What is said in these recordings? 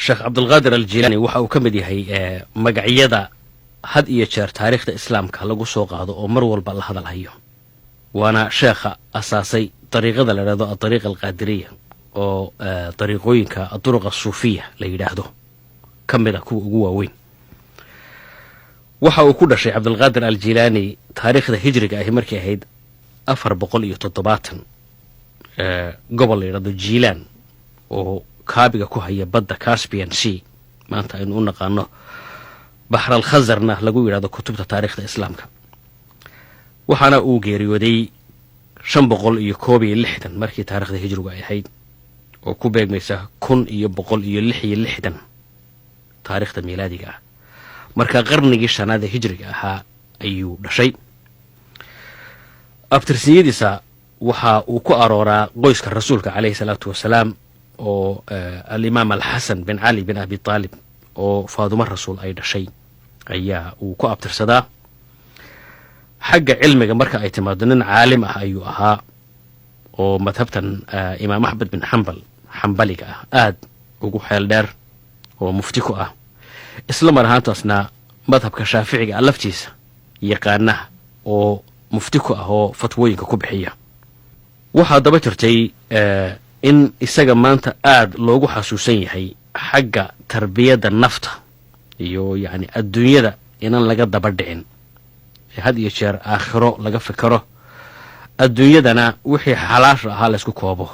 sheekh cabdulqaadir aljilaani waxa uu ka mid yahay magacyada had iyo jeer taariikhda islaamka lagu soo qaado oo mar walba la hadal hayo. waana sheekha asaasay dariiqada la yidhahdo adariiqa alqaadiriya oo dariiqooyinka aduruqa suufiya la yidhaahdo ka mid a kuwa ugu waaweyn. waxa uu ku dhashay cabdulqaadir aljilaani taariikhda hijriga ahi markay ahayd 470 gobol la yidhahdo jiilaan oo kaabiga ku haya badda Caspian Sea maanta aynu u naqaano baxr al-khazarna lagu yidhahdo kutubta taariikhda islaamka. waxaana uu geeriyooday 560 markii taariikhda hijriga ay ahayd oo ku beegmaysa 1166 taariikhda miilaadiga ah. marka qarnigii shanaad ee hijriga ahaa ayuu dhashay. abtirsiyadiisa waxa uu ku arooraa qoyska rasuulka calayhi salaatu wasalaam oo alimaam alxasan bin cali bin abi taalib oo faaduma rasuul ay dhashay ayaa uu ku abtirsadaa. xagga cilmiga marka ay timaado nin caalim ah ayuu ahaa oo madhabtan imaam axmed bin xambaliga ah aad ugu xeel dheer oo mufti ku ah, isla mar ahaantaasna madhabka shaaficiga laftiisa yaqaana oo mufti ku ah oo fatwooyinka ku bixiya. waxaa daba jirtay in isaga maanta aad loogu xasuusan yahay xagga tarbiyadda nafta iyo yani adduunyada inaan laga daba dhicin, had iyo jeer aakhiro laga fikiro, adduunyadana wixii xalaasha ahaa laysku koobo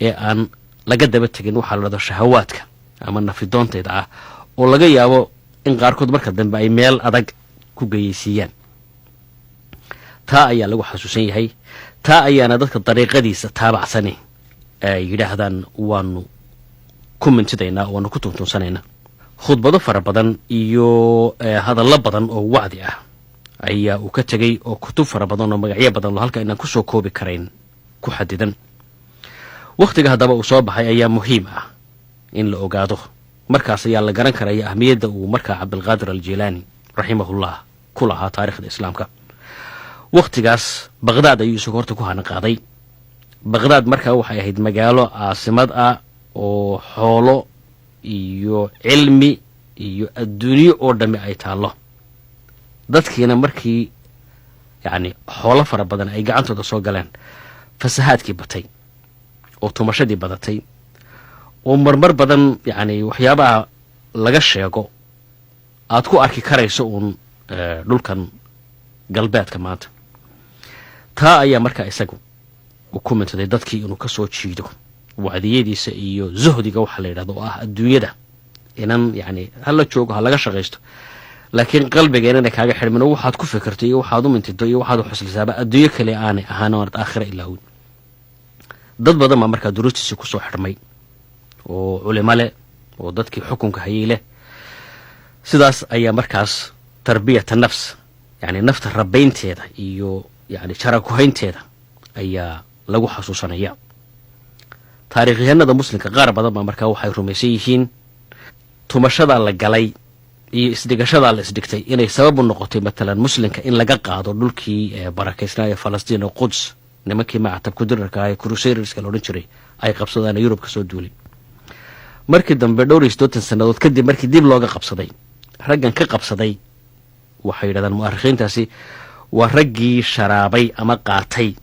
ee aan laga daba tegin waxaa la dhahdo shahawaadka ama nafidoonteeda ah oo laga yaabo in qaarkood marka dambe ay meel adag ku geyeysiiyaan. taa ayaa lagu xasuusan yahay, taa ayaana dadka dariiqadiisa taabacsani ay yidhaahdaan waanu ku mintidaynaa, waanu ku tuntunsanaynaa. khudbado fara badan iyo hadallo badan oo wacdi ah ayaa uu ka tegey oo kutub fara badan oo magacyo badan oo halka inaan ku soo koobi karayn ku xadidan. wakhtiga haddaba uu soo baxay ayaa muhiim ah in la ogaado, markaas ayaa la garan karaya ahmiyadda uu markaa cabdulqaadir aljilaani raximahullah ku lahaa taariikhda islaamka. wakhtigaas baqhdaad ayuu isagu horta ku hana qaaday. baqhdaad markaa waxay ahayd magaalo caasimad ah oo xoolo iyo cilmi iyo adduunyo oo dhammi ay taallo. dadkiina markii yani xoolo fara badan ay gacantooda soo galeen, fasahaadkii batay oo tumashadii badatay oo marmar badan yani waxyaabaha laga sheego aad ku arki karayso uun dhulkan galbeedka maanta. taa ayaa markaa isagu uu ku mintaday dadkii inuu ka soo jiido wacdiyadiisa iyo zuhdiga waxa la yidhahdo oo ah adduunyada inan yani hala joogo ha laga shaqaysto, laakiin qalbiga inana kaaga xidhmin oo waxaad ku fikirto iyo waxaad u mintido iyo waxaad u xuslisaaba adduunyo kale aanay ahaan oonad aakhira ilaawin. dad badan baa markaa duruustiisii ku soo xidhmay oo culimo leh oo dadkii xukunka hayay leh. sidaas ayaa markaas tarbiyata nafs yani nafta rabaynteeda iyo yani jarakuhaynteeda ayaa lagu xasuusanaya. taariikhyahanada muslimka qaar badan baa markaa waxay rumaysan yihiin tumashadaa la galay iyo isdhigashadaa la isdhigtay inay sabab u noqotay matalan muslimka in laga qaado dhulkii barakaysnaa ee falastiin oo quds nimankii macatabku dirarka ah ee crusaderska la odhan jiray ay qabsadaan yurub ka soo duulay. markii dambe dhowr iyo 60 sannadood kadib markii dib looga qabsaday, raggan ka qabsaday waxay yidhahdaan mu'arikhiintaasi waa raggii sharaabay ama qaatay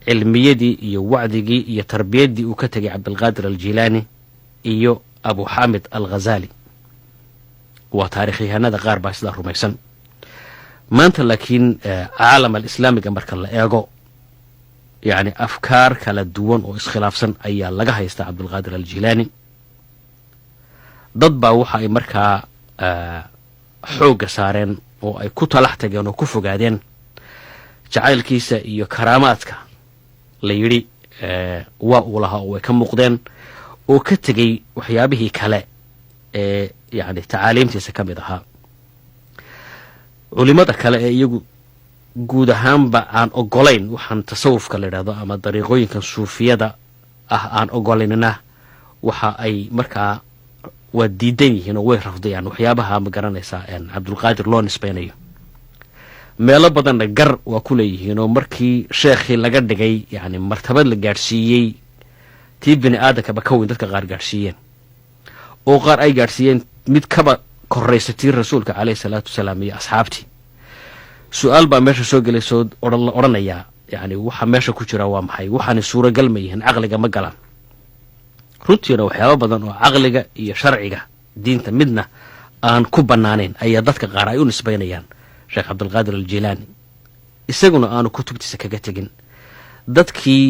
cilmiyadii iyo wacdigii iyo tarbiyaddii uu ka tegay cabdulqaadir aljilaani iyo abu xaamid al-ghazali. waa taarikhyahanada qaar baa sidaa rumaysan. maanta laakiin caalam alislaamiga marka la eego yani afkaar kala duwan oo iskhilaafsan ayaa laga haystaa cabdulqaadir aljilaani. dad baa waxa ay markaa xoogga saareen oo ay ku talax tageen oo ku fogaadeen jacaylkiisa iyo karaamaadka la yidhi waa uu lahaa oo way ka muuqdeen, oo ka tegey waxyaabihii kale ee yani tacaaliimtiisa ka mid ahaa. culimada kale ee iyagu guud ahaanba aan ogolayn waxaan tasawufka la yidhahdo ama dariiqooyinkan suufiyada ah aan ogolaynina waxa ay markaa waa diidan yihiin oo way rafdayaan waxyaabaha ma garanaysaa cabdulqaadir loo nisbaynayo. meelo badanna gar waa ku leeyihiin oo markii sheekhii laga dhigay yani martabad la gaadhsiiyey tii bini aadankaba ka weyn dadka qaar gaadhsiiyeen oo qaar ay gaadhsiiyeen mid kaba korraysatii rasuulka calayhi salaatu wasalaam iyo asxaabtii. su-aal baa meesha soo gelaysoo la odhanayaa yani waxa meesha ku jira waa maxay, waxaanay suuragal ma yihiin, caqliga ma galaan. runtiina waxyaaba badan oo caqliga iyo sharciga diinta midna aan ku bannaanayn ayaa dadka qaar ay u nisbaynayaan sheekh cabdulqaadir aljilaani, isaguna aanu kutubtiisa kaga tegin. dadkii